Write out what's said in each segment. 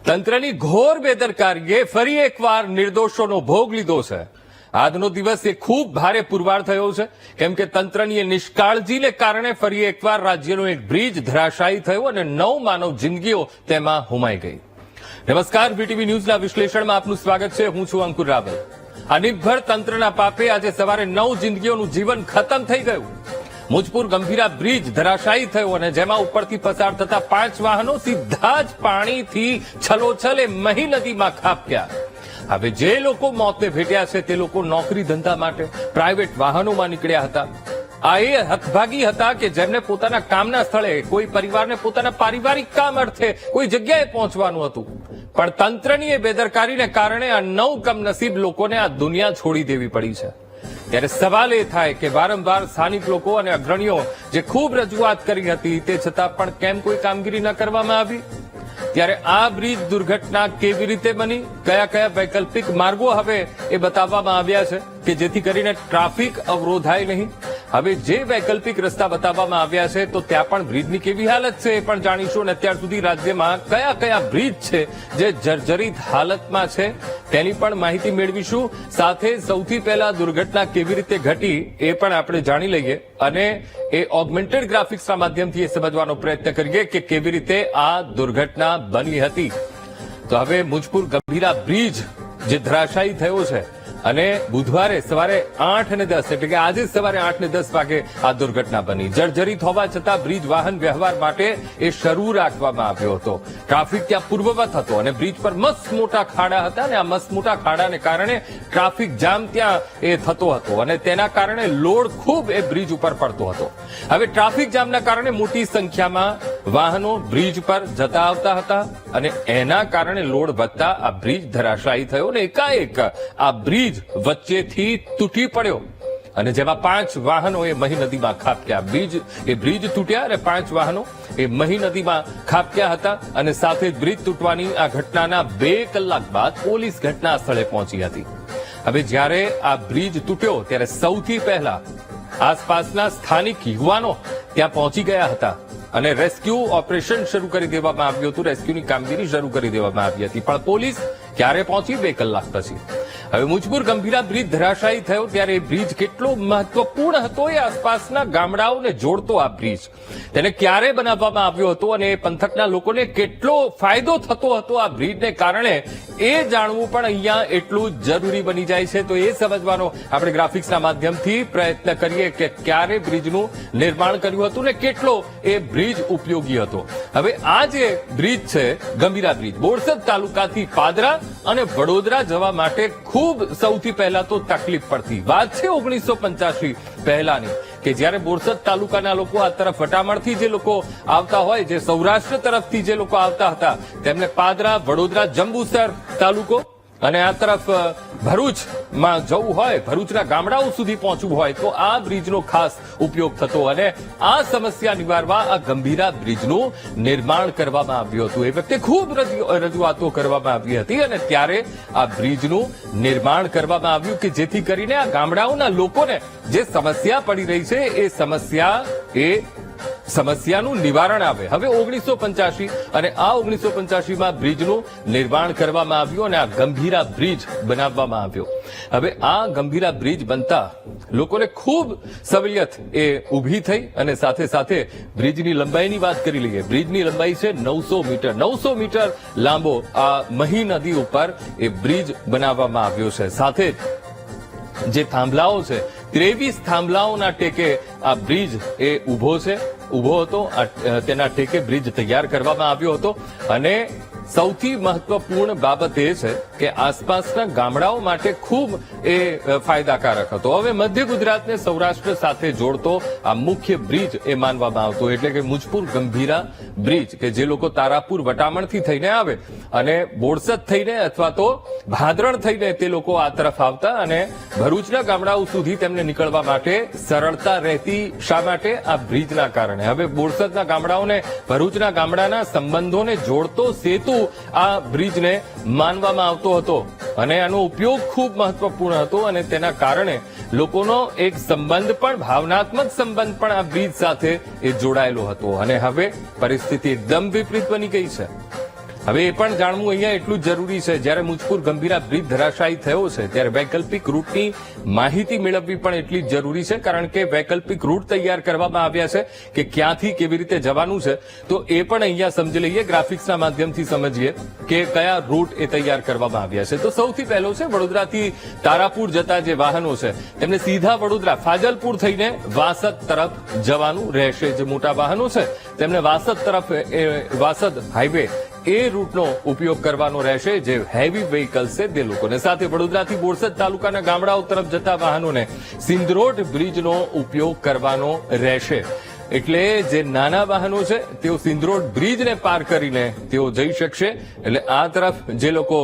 તંત્રની ઘોર બેદરકારીએ ફરી એકવાર નિર્દોષોનો ભોગ લીધો છે. આજનો દિવસ એ ખૂબ ભારે પુરવાર થયો છે, કેમ કે તંત્રની નિષ્કાળજીને કારણે ફરી એકવાર રાજ્યનો એક બ્રિજ ધરાશાયી થયો અને 9 માનવ જિંદગીઓ તેમાં હોમાઈ ગઈ. નમસ્કાર, વીટીવી ન્યૂઝના વિશ્લેષણમાં આપનું સ્વાગત છે. હું છું અંકુર રાવલ. આ નિર્ભર તંત્રના પાપે આજે સવારે 9 જિંદગીઓનું જીવન ખતમ થઈ ગયું. મુજપુર ગંભીરા બ્રિજ ધરાશાયી થયો અને જેમાં ઉપરથી પસાર થતા 5 વાહનો સીધા જ પાણીથી છલોછલ મહી નદીમાં ખાબક્યા. હવે જે લોકો મોતને ભેટ્યા છે તે લોકો નોકરી ધંધા માટે પ્રાઇવેટ વાહનોમાં નીકળ્યા હતા. આ એ હતભાગી હતા કે જેમને પોતાના કામના સ્થળે, કોઈ પરિવારને પોતાના પારિવારિક કામ અર્થે કોઈ જગ્યાએ પહોંચવાનું હતું, પણ તંત્રની એ બેદરકારીને કારણે આ 9 કમનસીબ લોકોને આ દુનિયા છોડી દેવી પડી છે. ત્યારે સવાલ એ થાય કે વારંવાર સ્થાનિક લોકો અને અગ્રણીઓ જે ખૂબ રજૂઆત કરી હતી તે છતાં પણ કેમ કોઈ કામગીરી ન કરવામાં આવી? ત્યારે આ બ્રિજ દુર્ઘટના કેવી રીતે બની, કયા કયા વૈકલ્પિક માર્ગો હવે એ બતાવવામાં આવ્યા છે કે જેથી કરીને ટ્રાફિક અવરોધાય નહીં. હવે જે વૈકલ્પિક રસ્તા બતાવવામાં આવ્યા છે તો ત્યાં પણ બ્રિજની કેવી હાલત છે એ પણ જાણીશું. અને અત્યાર સુધી રાજ્યમાં કયા કયા બ્રિજ છે જે જર્જરિત હાલતમાં છે તેની પણ માહિતી મેળવીશું. સાથે સૌથી પહેલા દુર્ઘટના કેવી રીતે ઘટી એ પણ આપણે જાણી લઈએ અને એ ઓગમેન્ટેડ ગ્રાફિક્સના માધ્યમથી એ સમજવાનો પ્રયત્ન કરીએ કે કેવી રીતે આ દુર્ઘટના બની હતી. તો હવે મુજપુર ગંભીરા બ્રિજ જે ધરાશાયી થયો છે અને બુધવારે સવારે 8:10 એટલે કે આજે સવારે 8:10 વાગે આ દુર્ઘટના બની. જર્જરિત હોવા છતાં બ્રિજ વાહન વ્યવહાર માટે એ શરૂ રાખવામાં આવ્યો હતો. ટ્રાફિક ત્યાં પૂર્વવત હતો અને બ્રિજ પર મસ્ત મોટા ખાડા હતા અને આ મસ્ત મોટા ખાડાને કારણે ટ્રાફિક જામ ત્યાં એ થતો હતો અને તેના કારણે લોડ ખૂબ એ બ્રિજ ઉપર પડતો હતો. હવે ટ્રાફિક જામના કારણે મોટી સંખ્યામાં વાહનો બ્રિજ પર જતા આવતા હતા અને એના કારણે લોડ વધતા આ બ્રિજ ધરાશાયી થયો અને એકાએક આ બ્રિજ વચ્ચેથી તૂટી પડ્યો અને જેમાં 5 વાહનો એ મહી નદીમાં ખાબક્યા. બ્રિજ તૂટ્યા અને 5 વાહનો એ મહી નદીમાં ખાબક્યા હતા અને સાથે જ બ્રિજ તૂટવાની આ ઘટનાના 2 કલાક બાદ પોલીસ ઘટના સ્થળે પહોંચી હતી. હવે જ્યારે આ બ્રિજ તૂટ્યો ત્યારે સૌથી પહેલા આસપાસના સ્થાનિક યુવાનો ત્યાં પહોંચી ગયા હતા અને રેસ્ક્યુ ઓપરેશન શરૂ કરી દેવામાં આવ્યું હતું. રેસ્ક્યુની કામગીરી શરૂ કરી દેવામાં આવી હતી, પણ પોલીસ ક્યારે પહોંચી? 2 કલાક પછી. હવે મુજપુર ગંભીરા બ્રિજ ધરાશાયી થયો ત્યારે એ બ્રિજ કેટલો મહત્વપૂર્ણ હતો, એ આસપાસના ગામડાઓને જોડતો આ બ્રિજ તેને ક્યારે બનાવવામાં આવ્યો હતો અને એ પંથકના લોકોને કેટલો ફાયદો થતો હતો આ બ્રિજને કારણે એ જાણવું પણ અહીંયા એટલું જરૂરી બની જાય છે. તો એ સમજવાનો આપણે ગ્રાફિક્સના માધ્યમથી પ્રયત્ન કરીએ કે ક્યારે બ્રિજનું નિર્માણ કર્યું હતું ને કેટલો એ બ્રિજ ઉપયોગી હતો. હવે આ જે બ્રિજ છે ગંભીરા બ્રિજ, બોરસદ તાલુકાથી પાદરા અને વડોદરા જવા માટે ખૂબ સૌથી પહેલા તો તકલીફ પડતી. વાત છે 1985 પહેલાની કે જ્યારે બોરસદ તાલુકાના લોકો આ તરફ વટામણથી જે લોકો આવતા હોય, જે સૌરાષ્ટ્ર તરફથી જે લોકો આવતા હતા, તેમને પાદરા, વડોદરા, જંબુસર તાલુકો અને આ તરફ ભરૂચમાં જવું હોય, ભરૂચના ગામડાઓ સુધી પહોંચવું હોય તો આ બ્રિજનો ખાસ ઉપયોગ થતો અને આ સમસ્યા નિવારવા આ ગંભીરા બ્રિજનું નિર્માણ કરવામાં આવ્યું હતું. એ વખતે ખૂબ રજૂઆતો કરવામાં આવી હતી અને ત્યારે આ બ્રિજનું નિર્માણ કરવામાં આવ્યું કે જેથી કરીને આ ગામડાઓના લોકોને જે સમસ્યા પડી રહી છે એ સમસ્યાનું નિવારણ આવે. હવે 1985 અને આ 1985માં બ્રિજનું નિર્માણ કરવામાં આવ્યું અને આ ગંભીરા બ્રિજ બનાવવામાં આવ્યો. હવે આ ગંભીરા બ્રિજ બનતા લોકોને ખૂબ સવલિયત એ ઊભી થઈ અને સાથે સાથે બ્રિજની લંબાઈની વાત કરી લઈએ. બ્રિજની લંબાઈ છે 900 મીટર. 900 મીટર લાંબો આ મહી નદી ઉપર એ બ્રિજ બનાવવામાં આવ્યો છે. સાથે જે થાંભલાઓ છે 23 થાંભલાઓના ટેકે આ બ્રિજ એ ઉભો હતો. તેના ટેકે બ્રિજ તૈયાર કરવામાં આવ્યો હતો અને સૌથી મહત્વપૂર્ણ બાબત એ છે કે આસપાસના ગામડાઓ માટે ખૂબ એ ફાયદાકારક હતો. હવે મધ્ય ગુજરાતને સૌરાષ્ટ્ર સાથે જોડતો આ મુખ્ય બ્રિજ એ માનવામાં આવતો, એટલે કે મુજપુર ગંભીરા બ્રિજ કે જે લોકો તારાપુર વટામણથી થઈને આવે અને બોરસદ થઈને અથવા તો ભાદરણ થઈને તે લોકો આ તરફ આવતા અને ભરૂચના ગામડાઓ સુધી તેમને નીકળવા માટે સરળતા રહેતી. શા માટે? આ બ્રિજના કારણે. હવે બોરસદના ગામડાઓને ભરૂચના ગામડાના સંબંધોને જોડતો સેતુ આ બ્રિજને માનવામાં આવતો હતો અને આનો ઉપયોગ ખૂબ મહત્વપૂર્ણ હતો અને તેના કારણે લોકોનો એક સંબંધ પણ, ભાવનાત્મક સંબંધ પણ આ બ્રિજ સાથે એ જોડાયેલો હતો. અને હવે પરિસ્થિતિ એકદમ વિપરીત બની ગઈ છે. હવે એ પણ જાણવું અહીંયા એટલું જ જરૂરી છે, જ્યારે મુજપુર ગંભીરા બ્રિજ ધરાશાયી થયો છે ત્યારે વૈકલ્પિક રૂટની માહિતી મેળવવી પણ એટલી જ જરૂરી છે, કારણ કે વૈકલ્પિક રૂટ તૈયાર કરવામાં આવ્યા છે કે ક્યાંથી કેવી રીતે જવાનું છે. તો એ પણ અહીંયા સમજી લઈએ, ગ્રાફિક્સના માધ્યમથી સમજીએ કે કયા રૂટ એ તૈયાર કરવામાં આવ્યા છે. તો સૌથી પહેલો છે વડોદરાથી તારાપુર જતા જે વાહનો છે તેમને સીધા વડોદરા ફાજલપુર થઈને વાસદ તરફ જવાનું રહેશે. જે મોટા વાહનો છે તેમને વાસદ તરફ વાસદ હાઈવે એ રૂટનો ઉપયોગ કરવાનો રહેશે. જે હેવી વ્હીકલ્સ છે તે લોકોને, સાથે વડોદરાથી બોરસદ તાલુકાના ગામડાઓ તરફ જતા વાહનોને સિંદરોડ બ્રિજનો ઉપયોગ કરવાનો રહેશે. એટલે જે નાના વાહનો છે તેઓ સિંદરોડ બ્રિજને પાર કરીને તેઓ જઈ શકશે. એટલે આ તરફ જે લોકો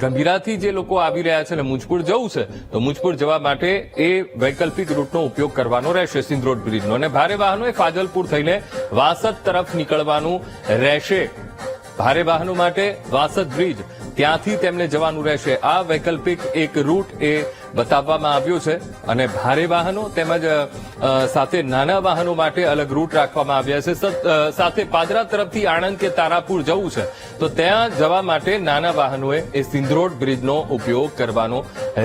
ગંભીરાથી જે લોકો આવી રહ્યા છે અને મુજપુર જવું છે તો મુજપુર જવા માટે એ વૈકલ્પિક રૂટનો ઉપયોગ કરવાનો રહેશે સિંદરોડ બ્રિજનો. અને ભારે વાહનોએ ફાજલપુર થઈને વાસદ તરફ નીકળવાનું રહેશે. ભારે વાહનો માટે વાસદ બ્રિજ ત્યાંથી તેમને જવાનું રહેશે. આ વૈકલ્પિક એક રૂટ એ બતાવવામાં આવ્યો છે અને ભારે વાહનો તેમજ સાથે નાના વાહનો માટે અલગ રૂટ રાખવામાં આવ્યા છે. સાથે પાદરા તરફથી આણંદ કે તારાપુર જવું છે તો ત્યાં જવા માટે નાના વાહનોએ એ સિંદરોડ બ્રિજનો ઉપયોગ કરવાનો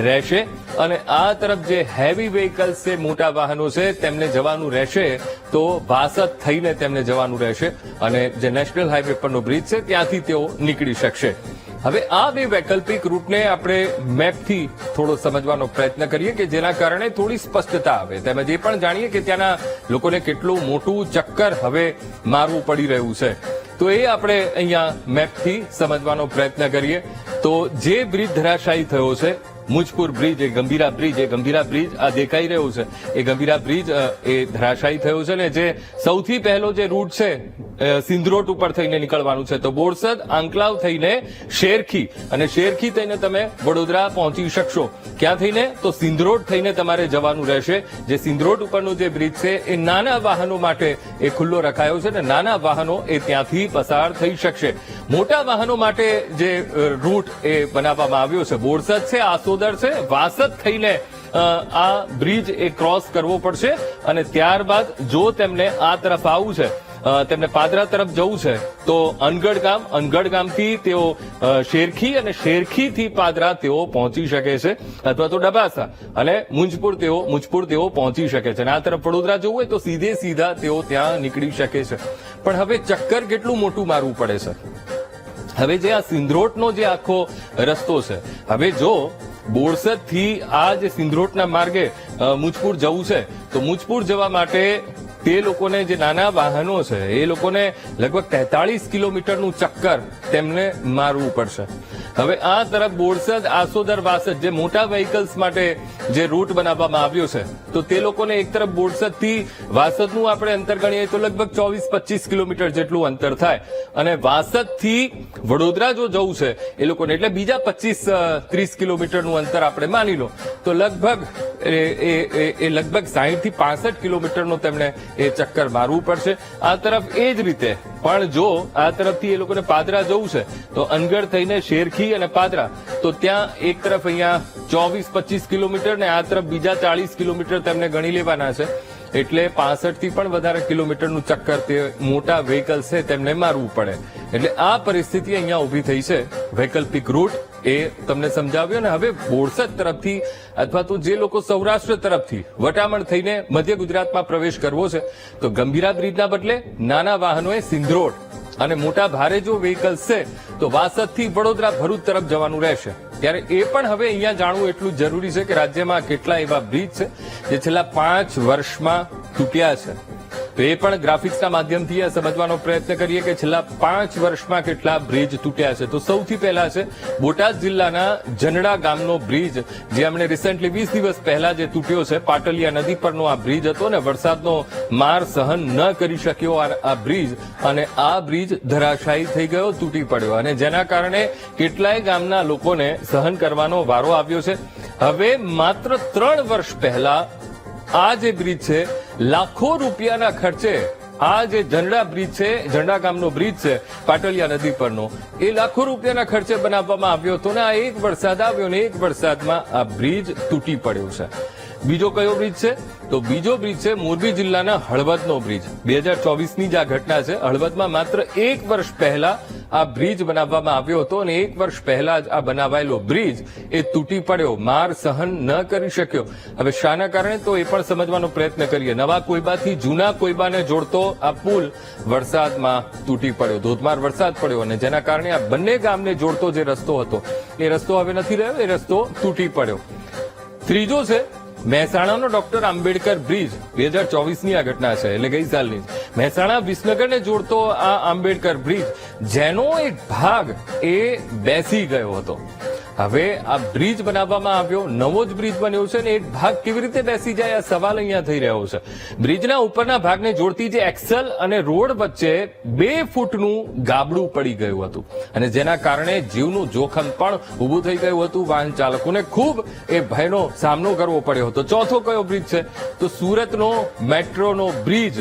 રહેશે. અને આ તરફ જે હેવી વ્હીકલ્સ છે, મોટા વાહનો છે, તેમને જવાનું રહેશે તો વાસદ થઈને તેમને જવાનું રહેશે અને જે નેશનલ હાઈવે પરનો બ્રિજ છે ત્યાંથી તેઓ નીકળી શકશે. હવે આ બે વૈકલ્પિક રૂટને આપણે મેપથી થોડો સમજવાનો પ્રયત્ન કરીએ કે જેના કારણે થોડી સ્પષ્ટતા આવે, તેમજ એ પણ જાણીએ કે ત્યાંના લોકોને કેટલું મોટું ચક્કર હવે મારવું પડી રહ્યું છે. તો એ આપણે અહીંયા મેપથી સમજવાનો પ્રયત્ન કરીએ. તો જે બ્રિજ ધરાશાયી થયો છે મુજપુર બ્રિજ, એ ગંભીરા બ્રિજ આ દેખાઈ રહ્યો છે, એ ગંભીરા બ્રિજ એ ધરાશાયી થયો છે. ને જે સૌથી પહેલો જે રૂટ છે સિંદરોડ ઉપર થઈને નીકળવાનું છે તો બોરસદ આંકલાવ થઈને શેરખી, અને શેરખી થઈને તમે વડોદરા પહોંચી શકશો. ક્યાં થઈને? તો સિંદરોડ થઈને તમારે જવાનું રહેશે. જે સિંદરોડ ઉપરનો જે બ્રિજ છે એ નાના વાહનો માટે એ ખુલ્લો રખાયો છે ને નાના વાહનો એ ત્યાંથી પસાર થઈ શકશે. મોટા વાહનો માટે જે રૂટ એ બનાવવામાં આવ્યો છે બોરસદ છે, આસોદર છે, વાસદ થઈને આ બ્રિજ એ ક્રોસ કરવો પડશે. અને ત્યારબાદ જો તેમને આ તરફ આવવું છે, તેમને પાદરા તરફ જવું છે તો અનગઢ ગામથી તેઓ શેરખી અને શેરખીથી પાદરા તેઓ પહોંચી શકે છે, અથવા તો ડબાસા અને મુજપુર તેઓ પહોંચી શકે છે. અને આ તરફ વડોદરા જવું હોય તો સીધા તેઓ ત્યાં નીકળી શકે છે. પણ હવે ચક્કર કેટલું મોટું મારવું પડે છે. હવે જે આ સિંદરોડનો જે આખો રસ્તો છે, હવે જો બોરસદથી આ જે સિંદરોડના માર્ગે મુજપુર જવું છે તો મુજપુર જવા માટે તે લોકોને જે નાના વાહનો છે એ લોકોને લગભગ 43 કિલોમીટરનું ચક્કર તેમને મારવું પડશે. હવે આ તરફ બોરસદ, આસોદર, વાસદ જે મોટા વ્હીકલ્સ માટે જે રૂટ બનાવવામાં આવ્યો છે તો તે લોકોને એક તરફ બોરસદથી વાસદનું આપણે અંતર ગણીએ તો લગભગ 24-25 કિલોમીટર જેટલું અંતર થાય. અને વાસદથી વડોદરા જો જવું છે એ લોકોને એટલે બીજા 25-30 કિલોમીટરનું અંતર આપણે માની લો તો લગભગ 60 થી 65 કિલોમીટરનો તેમને એ ચક્કર મારવું પડશે. આ તરફ એ જ રીતે પણ જો આ તરફથી એ લોકોને પાદરા જવું છે તો અનગઢ થઈને શેરખી અને પાદરા, તો ત્યાં એક તરફ અહીંયા 24-25 કિલોમીટર ને આ તરફ બીજા 40 કિલોમીટર તેમને ગણી લેવાના છે. એટલે 65 થી પણ વધારે કિલોમીટરનું ચક્કર તે મોટા વ્હીકલ્સ છે તેમને મારવું પડે. એટલે આ પરિસ્થિતિ અહીંયા ઉભી થઈ છે. વૈકલ્પિક રૂટ એ તમને સમજાવ્યો. અને હવે બોરસદ તરફથી અથવા તો જે લોકો સૌરાષ્ટ્ર તરફથી વટામણ થઈને મધ્ય ગુજરાતમાં પ્રવેશ કરવો છે તો ગંભીરા બ્રિજના બદલે નાના વાહનોએ સિંદરોડ અને મોટા ભારે જો વ્હીકલ્સ છે તો વાસદથી વડોદરા ભરૂચ તરફ જવાનું રહેશે. ત્યારે એ પણ હવે અહીંયા જાણવું એટલું જરૂરી છે કે રાજ્યમાં કેટલા એવા બ્રિજ છે જે છેલ્લા 5 વર્ષમાં તૂટ્યા છે. તો એ પણ ગ્રાફિક્સના માધ્યમથી સમજવાનો પ્રયત્ન કરીએ કે છેલ્લા 5 વર્ષમાં કેટલા બ્રિજ તૂટ્યા છે. તો સૌથી પહેલા છે બોટાદ જિલ્લાના જનડા ગામનો બ્રિજ, જે હમણે રિસેન્ટલી 20 દિવસ પહેલા જે તૂટ્યો છે. પાટલિયા નદી પરનો આ બ્રિજ હતો ને વરસાદનો માર સહન ન કરી શક્યો આ બ્રિજ, અને આ બ્રિજ ધરાશાયી થઈ ગયો, તૂટી પડ્યો, અને જેના કારણે કેટલાય ગામના લોકોને સહન કરવાનો વારો આવ્યો છે. હવે માત્ર 3 વર્ષ પહેલા આ જે બ્રિજ છે લાખો રૂપિયાના ખર્ચે, આ જે ઝંડા બ્રિજ છે, ઝંડા ગામનો બ્રિજ છે પાટલિયા નદી પરનો, એ લાખો રૂપિયાના ખર્ચે બનાવવામાં આવ્યો હતો. ને આ એક વરસાદ આવ્યો ને એક વરસાદમાં આ બ્રિજ તૂટી પડ્યો છે. બીજો કયો બ્રિજ છે? તો બીજો બ્રિજ છે મોરબી જિલ્લાના હળવદનો બ્રિજ. 2024ની જ આ ઘટના છે. હળવદમાં માત્ર 1 વર્ષ પહેલા આ બ્રિજ બનાવવામાં આવ્યો હતો અને 1 વર્ષ પહેલા જ આ બનાવાયેલો બ્રિજ એ તૂટી પડ્યો, માર સહન ન કરી શક્યો. હવે શાના કારણે તો એ પણ સમજવાનો પ્રયત્ન કરીએ. નવા કોઈબાથી જૂના કોઈબાને જોડતો આ પુલ વરસાદમાં તૂટી પડ્યો, ધોધમાર વરસાદ પડ્યો અને જેના કારણે આ બંને ગામને જોડતો જે રસ્તો હતો એ રસ્તો હવે નથી રહ્યો, એ રસ્તો તૂટી પડ્યો. ત્રીજો છે મહેસાણાનો ડોક્ટર આંબેડકર બ્રિજ. 2024ની આ ઘટના છે, એટલે ગઈ સાલની. મહેસાણા વિસનગરને જોડતો આ આંબેડકર બ્રિજ, જેનો એક ભાગ એ બેસી ગયો હતો. હવે આ બ્રિજ બનાવવામાં આવ્યો, નવો જ બ્રિજ બન્યો છે, અને એક ભાગ કેવી રીતે બેસી જાય આ સવાલ અહીંયા થઈ રહ્યો છે. બ્રિજના ઉપરના ભાગને જોડતી જે એક્સલ અને રોડ વચ્ચે 2 ફૂટનું ગાબડું પડી ગયું હતું અને જેના કારણે જીવનું જોખમ પણ ઉભું થઈ ગયું હતું. વાહન ચાલકોને ખૂબ એ ભયનો સામનો કરવો પડ્યો હતો. ચોથો કયો બ્રિજ છે તો સુરતનો મેટ્રોનો બ્રિજ.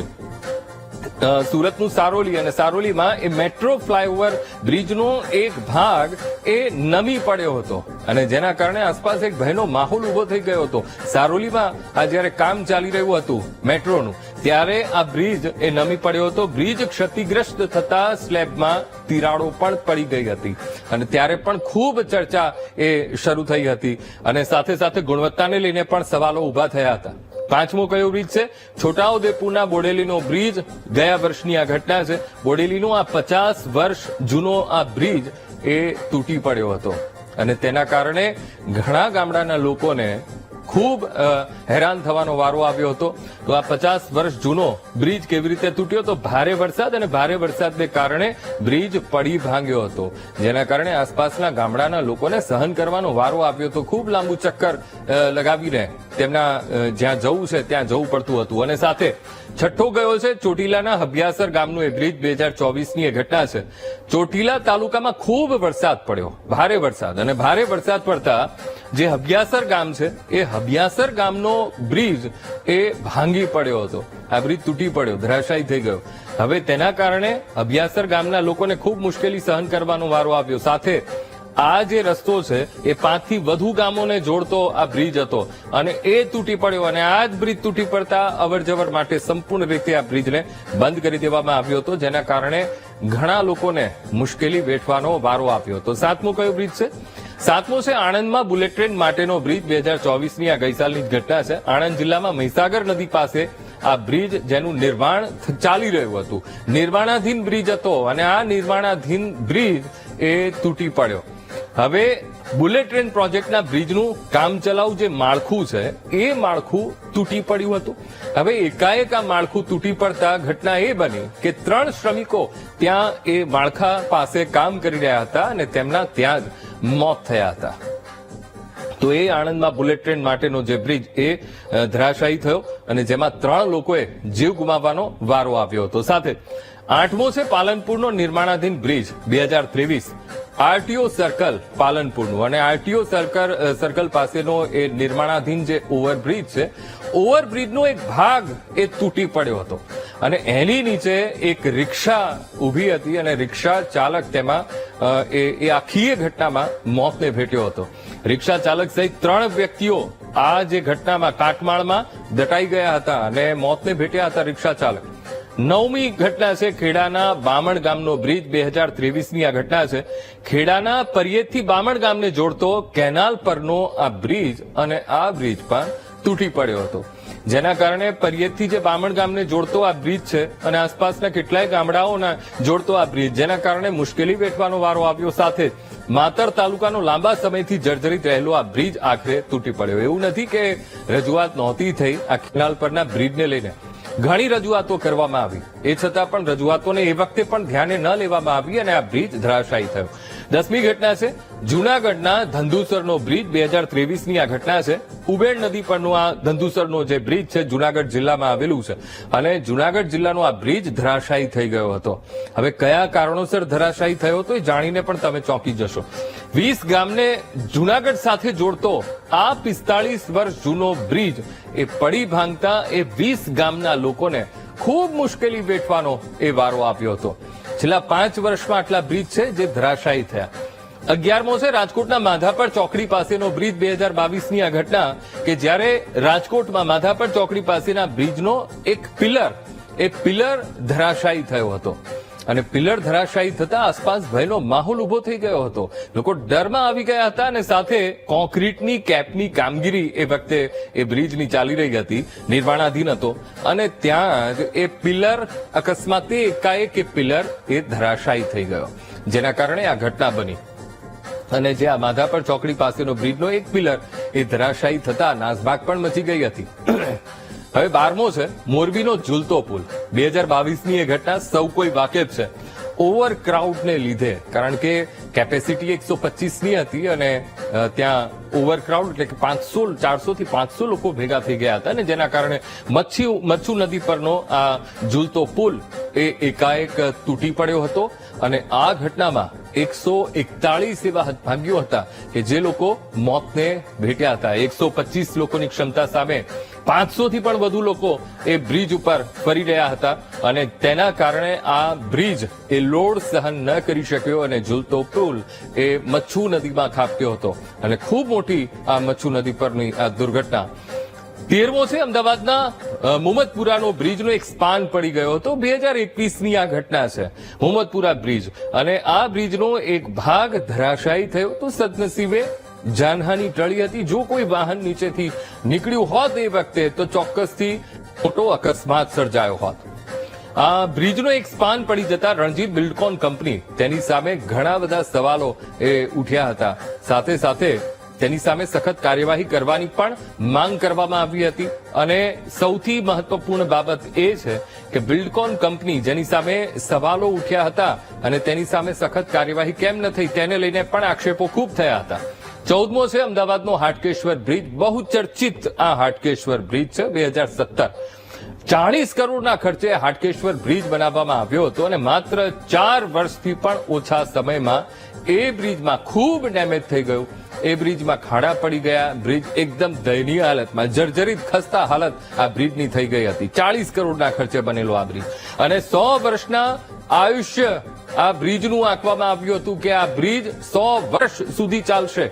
સુરતનું સારોલી અને સારોલીમાં એ મેટ્રો ફ્લાયઓવર બ્રિજનો એક ભાગ એ નમી પડ્યો હતો અને જેના કારણે આસપાસ એક ભયનો માહોલ ઉભો થઈ ગયો હતો. સારોલીમાં આ જ્યારે કામ ચાલી રહ્યું હતું મેટ્રોનું, ત્યારે આ બ્રિજ એ નમી પડ્યો હતો. બ્રિજ ક્ષતિગ્રસ્ત થતા સ્લેબમાં તિરાડો પણ પડી ગઈ હતી અને ત્યારે પણ ખૂબ ચર્ચા એ શરૂ થઈ હતી અને સાથે સાથે ગુણવત્તાને લઈને પણ સવાલો ઉભા થયા હતા. પાંચમો કયો બ્રિજ છે? છોટાઉદેપુરના બોડેલીનો બ્રિજ. ગયા વર્ષની આ ઘટના છે. બોડેલીનો આ 50 વર્ષ જૂનો આ બ્રિજ એ તૂટી પડ્યો હતો અને તેના કારણે ઘણા ગામડાના લોકોને ખૂબ હેરાન થવાનો વારો આવ્યો હતો. તો આ 50 વર્ષ જૂનો બ્રિજ કેવી રીતે તૂટ્યો? તો ભારે વરસાદ અને ભારે વરસાદને કારણે બ્રિજ પડી ભાંગ્યો હતો, જેના કારણે આસપાસના ગામડાના લોકોને સહન કરવાનો વારો આવ્યો હતો. ખૂબ લાંબુ ચક્કર લગાવીને તેમના જ્યાં જવું છે ત્યાં જવું પડતું હતું. અને સાથે છઠ્ઠો ગયો છે ચોટીલાના હબિયાસર ગામનું એ બ્રિજ. 2024ની એ ઘટના છે. ચોટીલા તાલુકામાં ખૂબ વરસાદ પડ્યો, ભારે વરસાદ, અને ભારે વરસાદ પડતા જે હબિયાસર ગામ છે એ હબિયાસર ગામનો બ્રિજ એ ભાંગી પડ્યો હતો. આ બ્રિજ તૂટી પડ્યો, ધરાશાયી થઈ ગયો. હવે તેના કારણે હબિયાસર ગામના લોકોને ખૂબ મુશ્કેલી સહન કરવાનો વારો આવ્યો. સાથે આ જે રસ્તો છે એ 5 થી વધુ ગામોને જોડતો આ બ્રિજ હતો અને એ તૂટી પડ્યો અને આ જ બ્રિજ તૂટી પડતા અવરજવર માટે સંપૂર્ણ રીતે આ બ્રિજને બંધ કરી દેવામાં આવ્યો હતો, જેના કારણે ઘણા લોકોને મુશ્કેલી વેઠવાનો વારો આવ્યો હતો. સાતમો કયો બ્રિજ છે? સાતમો છે આણંદમાં બુલેટ ટ્રેન માટેનો બ્રિજ. 2024ની આ ગઈ સાલની ઘટના છે. આણંદ જિલ્લામાં મહીસાગર નદી પાસે આ બ્રિજ, જેનું નિર્માણ ચાલી રહ્યું હતું, નિર્માણાધીન બ્રિજ હતો અને આ નિર્માણાધીન બ્રિજ એ તૂટી પડ્યો. હવે બુલેટ ટ્રેન પ્રોજેક્ટના બ્રિજનું કામચલાઉ જે માળખું છે એ માળખું તૂટી પડ્યું હતું. હવે એકાએક આ માળખું તૂટી પડતા ઘટના એ બની કે 3 શ્રમિકો ત્યાં એ માળખા પાસે કામ કરી રહ્યા હતા અને તેમના ત્યાં જ મોત થયા હતા. તો એ આણંદમાં બુલેટ ટ્રેન માટેનો જે બ્રિજ એ ધરાશાયી થયો અને જેમાં 3 લોકોએ જીવ ગુમાવવાનો વારો આવ્યો હતો. સાથે 8મો છે પાલનપુરનો નિર્માણાધીન બ્રિજ. 2023 આરટીઓ સર્કલ પાલનપુરનું અને આરટીઓ સર્કલ પાસેનો એ નિર્માણાધીન જે ઓવરબ્રિજ છે, ઓવરબ્રિજનો એક ભાગ એ તૂટી પડ્યો હતો અને એની નીચે એક રિક્ષા ઉભી હતી અને રિક્ષા ચાલક તેમાં એ આખી ઘટનામાં મોતને ભેટ્યો હતો. રિક્ષા ચાલક સહિત 3 વ્યક્તિઓ આ જે ઘટનામાં કાટમાળમાં દટાઈ ગયા હતા અને મોતને ભેટ્યા હતા રિક્ષા ચાલક. 9મી ઘટના છે ખેડાના બામણ ગામનો બ્રિજ. 2023ની આ ઘટના છે. ખેડાના પરિયેતથી બામણ ગામને જોડતો કેનાલ પરનો આ બ્રિજ અને આ બ્રિજ પણ તૂટી પડ્યો હતો, જેના કારણે પરિયેતથી જે બામણ ગામને જોડતો આ બ્રિજ છે અને આસપાસના કેટલાય ગામડાઓના જોડતો આ બ્રિજ, જેના કારણે મુશ્કેલી વેઠવાનો વારો આવ્યો. સાથે માતર તાલુકાનો લાંબા સમયથી જર્જરિત રહેલો આ બ્રિજ આખરે તૂટી પડ્યો. એવું નથી કે રજૂઆત નહોતી થઈ આ કેનાલ પરના બ્રિજને લઈને, ઘણી રજૂઆતો કરવામાં આવી, એ છતાં પણ રજૂઆતોને એ વખતે પણ ધ્યાને ન લેવામાં આવી અને આ બ્રિજ ધરાશાયી થયો. 10મી ઘટના છે જૂનાગઢના ધંધુસરનો બ્રિજ. 2023ની આ ઘટના છે. ઉબેડ નદી પરનો આ ધંધુસરનો જે બ્રિજ છે જૂનાગઢ જિલ્લામાં આવેલું છે અને જૂનાગઢ જિલ્લાનો આ બ્રિજ ધરાશાયી થઈ ગયો હતો. હવે કયા કારણોસર ધરાશાયી થયો હતો એ જાણીને પણ તમે ચોંકી જશો. 20 ગામને જૂનાગઢ સાથે જોડતો આ 45 વર્ષ જૂનો બ્રિજ એ પડી ભાંગતા એ 20 ગામના લોકોને ખૂબ મુશ્કેલી વેઠવાનો એ વારો આવ્યો હતો. છેલ્લા 5 વર્ષમાં આટલા બ્રિજ છે જે ધરાશાયી થયા. 11મો છે રાજકોટના માધાપર ચોકડી પાસેનો બ્રિજ. 2022ની આ ઘટના કે જ્યારે રાજકોટમાં માધાપર ચોકડી પાસેના બ્રિજનો એક પિલર ધરાશાયી થયો હતો અને પિલર ધરાશાયી થતા આસપાસ ભયનો માહોલ ઉભો થઈ ગયો હતો. લોકો ડરમાં આવી ગયા હતા અને સાથે કોન્ક્રીટની કેપની કામગીરી એ વખતે એ બ્રિજની ચાલી રહી હતી, નિર્માણાધીન હતો અને ત્યાં જ એ પિલર અકસ્માતે એકાએક એ પિલર એ ધરાશાયી થઈ ગયો, જેના કારણે આ ઘટના બની. અને જે આ માધાપર ચોકડી પાસેનો બ્રિજનો એક પિલર એ ધરાશાયી થતા નાસભાગ પણ મચી ગઈ હતી. હવે 12મો છે મોરબીનો ઝૂલતો પુલ. 2022ની એ ઘટના સૌ કોઈ વાકેફ છે. ઓવરક્રાઉડને લીધે, કારણ કે કેપેસિટી 125ની હતી અને ત્યાં ઓવરક્રાઉડ એટલે કે 400 થી 500 લોકો ભેગા થઈ ગયા હતા અને જેના કારણે મચ્છુ નદી પરનો આ ઝૂલતો પુલ એ એકાએક તૂટી પડ્યો હતો. અને આ ઘટનામાં 141 એવા હતભાગ્યો હતા કે જે લોકો મોતને ભેટ્યા હતા. 125 લોકોની ક્ષમતા સામે 500 થી પણ વધુ લોકો એ બ્રિજ ઉપર ફરી રહ્યા હતા અને તેના કારણે આ બ્રિજ એ લોડ સહન ન કરી શક્યો અને ઝૂલતો પુલ એ મચ્છુ નદીમાં ખાબક્યો હતો અને ખૂબ મોટી આ મચ્છુ નદી પરની આ દુર્ઘટના. 13મો છે અમદાવાદના મોહમ્મદપુરાનો બ્રિજનો એક સ્પાન પડી ગયો હતો. 2021ની આ ઘટના છે, મોહમ્મદપુરા બ્રિજ. અને આ બ્રિજનો એક ભાગ ધરાશાયી થયો તો સદનસીબે જાનહાની ટળી હતી. જો કોઈ વાહન નીચેથી નીકળ્યું હોત એ વખતે તો ચોક્કસથી મોટો અકસ્માત સર્જાયો હોત. આ બ્રિજનો એક સ્પાન પડી જતા રણજીત બિલ્ડકોન કંપની તેની સામે ઘણા બધા સવાલો એ ઉઠ્યા હતા. સાથે સાથે તેની સામે સખત કાર્યવાહી કરવાની પણ માંગ કરવામાં આવી હતી. અને સૌથી મહત્વપૂર્ણ બાબત એ છે કે બિલ્ડકોન કંપની જેની સામે સવાલો ઉઠ્યા હતા અને તેની સામે સખત કાર્યવાહી કેમ ન થઈ તેને લઈને પણ આક્ષેપો ખૂબ થયા હતા. 14મો છે અમદાવાદનો હાટકેશ્વર બ્રિજ. બહુ ચર્ચિત આ હાટકેશ્વર બ્રિજ છે. 2017 40 કરોડના ખર્ચે હાટકેશ્વર બ્રિજ બનાવવામાં આવ્યો હતો અને માત્ર 4 વર્ષથી પણ ઓછા સમયમાં એ બ્રિજમાં ખૂબ ડેમેજ થઈ ગયું. એ બ્રિજમાં ખાડા પડી ગયા. બ્રિજ એકદમ દયનીય હાલતમાં, જર્જરિત ખસ્તા હાલત આ બ્રિજની થઈ ગઈ હતી. 40 કરોડના ખર્ચે બનેલો આ બ્રિજ અને 100 વર્ષના આયુષ્ય આ બ્રિજનું આંકવામાં આવ્યું હતું કે આ બ્રિજ 100 વર્ષ સુધી ચાલશે.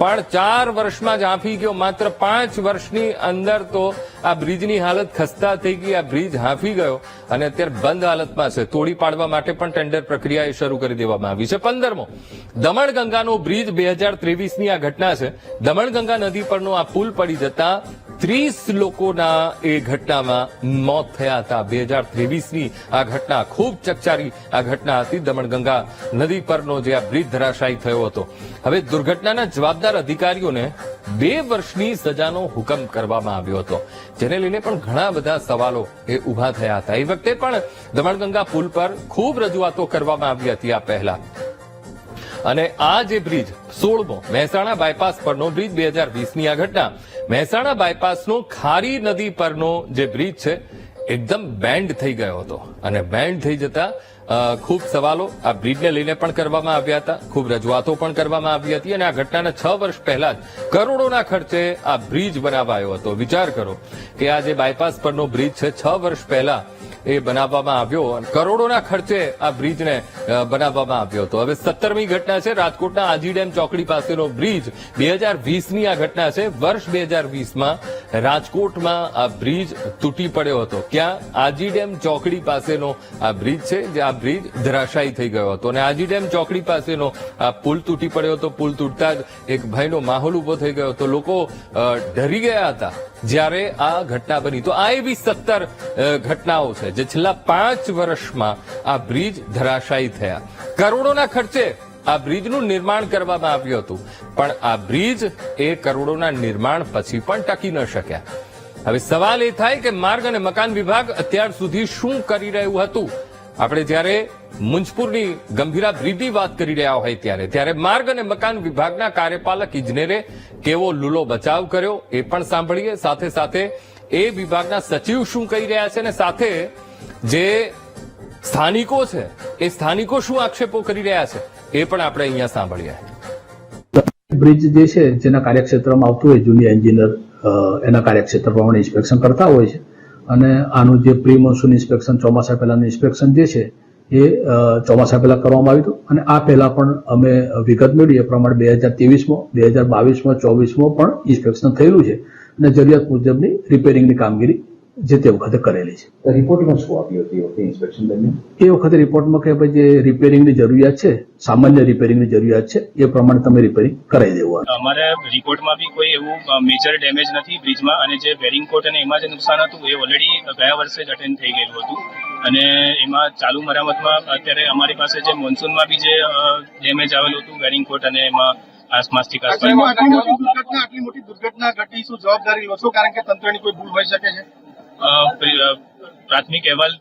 પણ 4 વર્ષમાં જ હાંફી ગયો. માત્ર 5 વર્ષની અંદર તો આ બ્રિજની હાલત ખસ્તા થઈ ગઈ. આ બ્રિજ હાંફી ગયો અને અત્યારે બંધ હાલતમાં છે. તોડી પાડવા માટે પણ ટેન્ડર પ્રક્રિયા શરૂ કરી દેવામાં આવી છે. 15મો દમણગંગાનો બ્રિજ. 2023ની આ ઘટના છે. દમણગંગા નદી પરનો આ પુલ પડી જતા 30 લોકોના એ ઘટનામાં મોત થયા હતા. 2023ની આ ઘટના ખૂબ ચકચારી આ ઘટના હતી. દમણગંગા નદી પરનો જે આ બ્રિજ ધરાશાયી થયો હતો. હવે દુર્ઘટનાના જવાબદાર અધિકારીઓને 2 વર્ષની સજાનો હુકમ કરવામાં આવ્યો હતો, જેને લઈને પણ ઘણા બધા સવાલો એ ઉભા થયા હતા. એ વખતે પણ દમણગંગા પુલ પર ખૂબ રજૂઆતો કરવામાં આવી હતી આ પહેલા. અને આ જે બ્રિજ 16મો મહેસાણા બાયપાસ પરનો બ્રિજ. 2020ની આ ઘટના. મહેસાણા બાયપાસનો ખારી નદી પરનો જે બ્રિજ છે એકદમ બેન્ડ થઈ ગયો હતો અને બેન્ડ થઈ જતા ખૂબ સવાલો આ બ્રિજને લઈને પણ કરવામાં આવ્યા હતા. ખૂબ રજૂઆતો પણ કરવામાં આવી હતી અને આ ઘટનાના 6 વર્ષ પહેલા જ કરોડોના ખર્ચે આ બ્રિજ બનાવાયો હતો. વિચાર કરો કે આ જે બાયપાસ પરનો બ્રિજ છે 6 વર્ષ પહેલા એ બનાવવામાં આવ્યો અને કરોડોના ખર્ચે આ બ્રિજને બનાવવામાં આવ્યો હતો. હવે 17મી ઘટના છે રાજકોટના આજી ડેમ ચોકડી પાસેનો બ્રિજ. 2020ની આ ઘટના છે. વર્ષ 2020માં રાજકોટમાં આ બ્રિજ તૂટી પડ્યો હતો. ક્યાં? આજી ડેમ ચોકડી પાસેનો આ બ્રિજ છે, જે આ બ્રિજ ધરાશાયી થઈ ગયો હતો અને આજી ડેમ ચોકડી પાસેનો આ પુલ તૂટી પડ્યો હતો. પુલ તૂટતા જ એક ભયનો માહોલ ઉભો થઈ ગયો હતો. લોકો ડરી ગયા હતા જ્યારે આ ઘટના બની. તો આ એવી 17 ઘટનાઓ છે જે છેલ્લા 5 વર્ષમાં આ બ્રિજ ધરાશાયી થયા. કરોડોના ખર્ચે આ બ્રિજનું નિર્માણ કરવામાં આવ્યું હતું, પણ આ બ્રિજ એ કરોડોના નિર્માણ પછી પણ ટકી ન શક્યા. હવે સવાલ એ થાય કે માર્ગ અને મકાન વિભાગ અત્યાર સુધી શું કરી રહ્યું હતું? આપણે જ્યારે મુંજપુરની ગંભીરા બ્રિજની વાત કરી રહ્યા હોય ત્યારે માર્ગ અને મકાન વિભાગના કાર્યપાલક ઇજનેરે કેવો લૂલો બચાવ કર્યો એ પણ સાંભળીએ. સાથે સાથે એ વિભાગના સચિવ શું કહી રહ્યા છે અને સાથે જે સ્થાનિકો છે એ સ્થાનિકો શું આક્ષેપો કરી રહ્યા છે એ પણ આપણે અહીંયા સાંભળીએ. બ્રિજ જે છે જેના કાર્યક્ષેત્રમાં આવતું હોય જુનિયર એન્જિનિયર એના કાર્યક્ષેત્ર પ્રમાણે ઇન્સ્પેક્શન કરતા હોય છે અને આનું જે પ્રી મોન્સૂન ઇન્સ્પેક્શન ચોમાસા પહેલાનું ઇન્સ્પેક્શન જે છે એ ચોમાસા પહેલા કરવામાં આવ્યું હતું અને આ પહેલા પણ અમે વિગત મેળવી એ પ્રમાણે 2023માં 2022માં 24માં પણ ઇન્સ્પેક્શન થયેલું છે અને જરૂરિયાત મુજબની રિપેરિંગની કામગીરી જે તે વખતે કરેલી છે. તો રિપોર્ટમાં શું આપ્યું હતું એ વખતે ઇન્સ્પેક્શન દરમિયાન? એ વખતે રિપોર્ટમાં કે ભાઈ જે રિપેરિંગની જરૂરિયાત છે, સામાન્ય રિપેરિંગની જરૂરિયાત છે, એ પ્રમાણે તમે રિપેરિંગ કરાવી દેવું. અમારે રિપોર્ટમાં બી કોઈ એવું મેજર ડેમેજ નથી બ્રિજમાં, અને જે બેરિંગ કોટ અને એમાં જે નુકસાન હતું એ ઓલરેડી ગયા વર્ષે જ અટેન્ડ થઈ ગયેલું હતું, અને એમાં ચાલુ મરામતમાં અત્યારે અમારી પાસે જે મોન્સૂનમાં બી જે ડેમેજ આવેલું હતું બેરિંગ કોટ અને એમાં આસપાસથી આટલી મોટી દુર્ઘટના ઘટી, શું જવાબદારી લો છો? કારણ કે તંત્રની કોઈ ભૂલ હોઈ શકે છે. પ્રાથમિક અહેવાલ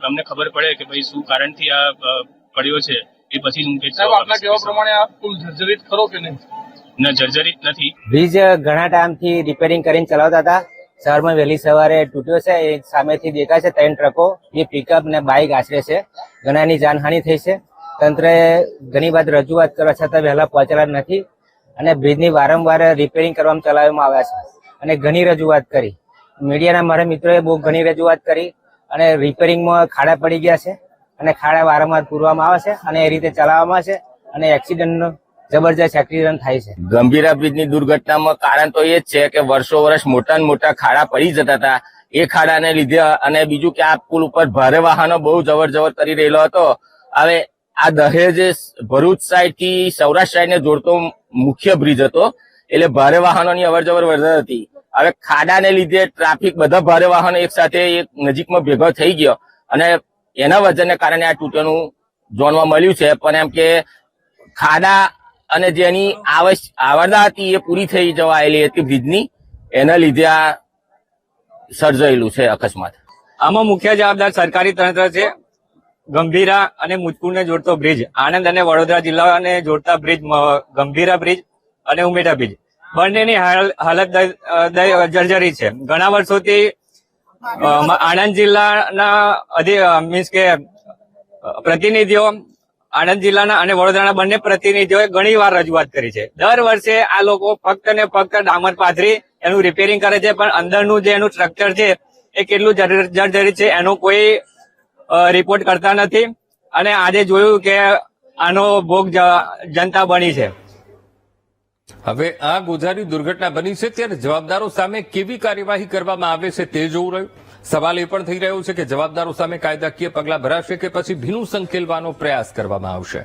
અમને ખબર પડે કે ભાઈ શું કારણથી આ પડ્યો છે એ પછી હું આપના કહેવા પ્રમાણે આ પુલ જર્જરિત ખરો કે નહીં? ના, જર્જરિત નથી. બ્રિજ ઘણા ટાઈમથી રિપેરિંગ કરીને ચલાવતા હતા. શહેરમાં વહેલી સવારે તૂટ્યો છે. એક સામેથી દેખાય છે 3 ટ્રકો, જે પિકઅપ ને બાઇક આશરે છે. ઘણાની જાનહાનિ થઈ છે. તંત્રએ ઘણી વાર રજૂઆત કરવા છતાં વહેલા પહોંચેલા નથી, અને બ્રિજની વારંવાર રિપેરિંગ કરવામાં ચલાવવામાં આવ્યા છે, અને ઘણી રજૂઆત કરી. મીડિયાના મારા મિત્રોએ બહુ ઘણી રજૂઆત કરી, અને રિપેરિંગમાં ખાડા પડી ગયા છે, અને ખાડા વારંવાર પૂરવામાં આવે છે, અને એ રીતે ચલાવવામાં છે, અને એક્સિડન્ટનો જબરજસ્ત એક્સિડન્ટ થાય છે. ગંભીરા બ્રિજની દુર્ઘટનામાં કારણ તો એ જ છે કે વર્ષો વર્ષ મોટા મોટા ખાડા પડી જતા હતા. એ ખાડાને લીધે, અને બીજું કે આ પુલ ઉપર ભારે વાહનો બહુ જવર જવર કરી રહેલો હતો. હવે આ દહેજ ભરૂચ સાઈડ થી સૌરાષ્ટ્ર સાઈડ ને જોડતો મુખ્ય બ્રિજ હતો, એટલે ભારે વાહનોની અવર જવર વધારે હતી. હવે ખાડાને લીધે ટ્રાફિક, બધા ભારે વાહનો એક સાથે એક નજીકમાં ભેગો થઈ ગયો, અને એના વજનને કારણે આ તૂટેલું જોવા મળ્યું છે. પણ એમ કે ખાડા અને જેની આવરદા હતી એ પૂરી થઈ જવાયેલી હતી બ્રિજની, એના લીધે આ સર્જાયેલું છે અકસ્માત. આમાં મુખ્ય જવાબદાર સરકારી તંત્ર છે. ગંભીરા અને મુજપુરને જોડતો બ્રિજ, આણંદ અને વડોદરા જિલ્લાને જોડતા બ્રિજ, ગંભીરા બ્રિજ અને ઉમેટા બ્રિજ, બંનેની હાલત જર્જરી છે. ઘણા વર્ષોથી આણંદ જિલ્લાના મીન્સ કે પ્રતિનિધિઓ, આણંદ જિલ્લાના અને વડોદરાના બંને પ્રતિનિધિઓએ ઘણી વાર રજૂઆત કરી છે. દર વર્ષે આ લોકો ફક્ત ને ફક્ત ડામર પાથરી એનું રિપેરિંગ કરે છે, પણ અંદરનું જે એનું સ્ટ્રક્ચર છે એ કેટલું જર્જરિત છે એનો કોઈ રિપોર્ટ કરતા નથી, અને આજે જોયું કે આનો ભોગ જનતા બની છે. હવે આ ગોઝારી દુર્ઘટના બની છે ત્યારે જવાબદારો સામે કેવી કાર્યવાહી કરવામાં આવે છે તે જોવું રહ્યું. સવાલ એ પણ થઈ રહ્યો છે કે જવાબદારો સામે કાયદાકીય પગલાં ભરાશે કે પછી ભીનું સંકેલવાનો પ્રયાસ કરવામાં આવશે.